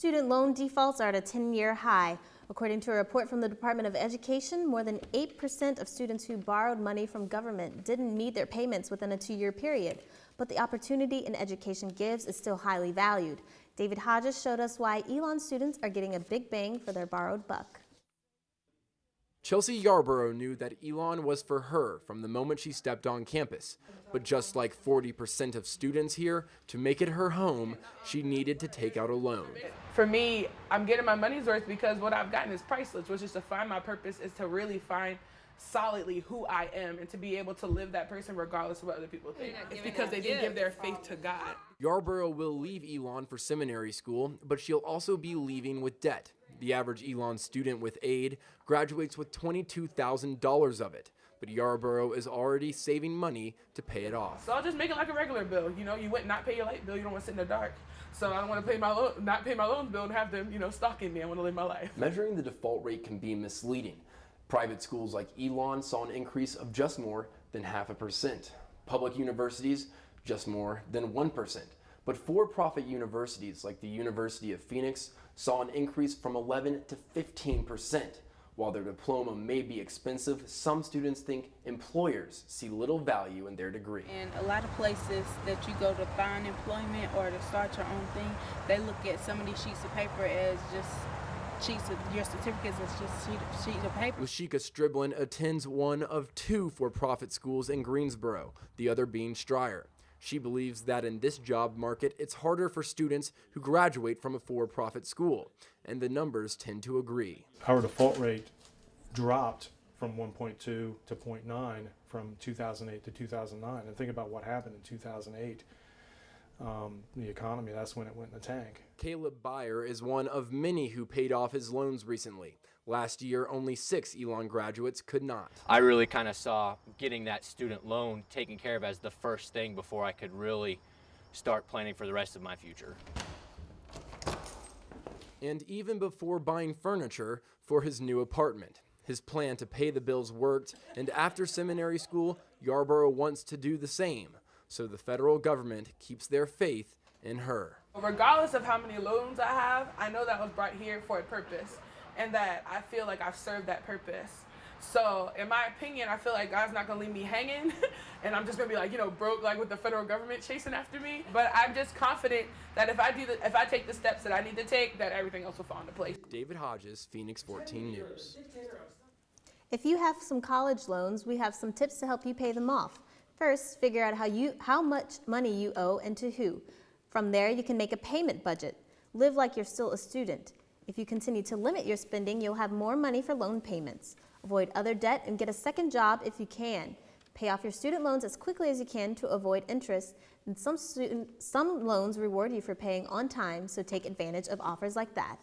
Student loan defaults are at a 10-year high. According to a report from the Department of Education, more than 8% of students who borrowed money from government didn't meet their payments within a 2-year period. But the opportunity an education gives is still highly valued. David Hodges showed us why Elon students are getting a big bang for their borrowed buck. Chelsea Yarborough knew that Elon was for her from the moment she stepped on campus. But just like 40% of students here, to make it her home, she needed to take out a loan. For me, I'm getting my money's worth because what I've gotten is priceless, which is to find my purpose, is to really find solidly who I am and to be able to live that person regardless of what other people think. It's because they did give their faith to God. Yarborough will leave Elon for seminary school, but she'll also be leaving with debt. The average Elon student with aid graduates with $22,000 of it, but Yarborough is already saving money to pay it off. So I'll just make it like a regular bill. You know, you wouldn't not pay your light bill, you don't want to sit in the dark. So I don't want to pay my not pay my loan bill and have them, stalking me. I want to live my life. Measuring the default rate can be misleading. Private schools like Elon saw an increase of just more than 0.5%. Public universities, just more than 1%. But for-profit universities like the University of Phoenix saw an increase from 11 to 15%. While their diploma may be expensive, some students think employers see little value in their degree. And a lot of places that you go to find employment or to start your own thing, they look at some of these sheets of paper as just your certificates as just sheets of paper. Lashika Striblin attends one of 2 for-profit schools in Greensboro, the other being Stryer. She believes that in this job market, it's harder for students who graduate from a for-profit school, and the numbers tend to agree. Our default rate dropped from 1.2 to 0.9 from 2008 to 2009. And think about what happened in 2008. The economy, that's when it went in the tank. Caleb Byer is one of many who paid off his loans recently. Last year, only 6 Elon graduates could not. I really kind of saw getting that student loan taken care of as the first thing before I could really start planning for the rest of my future. And even before buying furniture for his new apartment. His plan to pay the bills worked, and after seminary school, Yarborough wants to do the same. So the federal government keeps their faith in her. Regardless of how many loans I have, I know that I was brought here for a purpose and that I feel like I've served that purpose. So in my opinion, I feel like God's not gonna leave me hanging and I'm just gonna be like, broke like with the federal government chasing after me. But I'm just confident that if I take the steps that I need to take, that everything else will fall into place. David Hodges, Phoenix 14 News. If you have some college loans, we have some tips to help you pay them off. First, figure out how much money you owe and to who. From there, you can make a payment budget. Live like you're still a student. If you continue to limit your spending, you'll have more money for loan payments. Avoid other debt and get a second job if you can. Pay off your student loans as quickly as you can to avoid interest. And some loans reward you for paying on time, so take advantage of offers like that.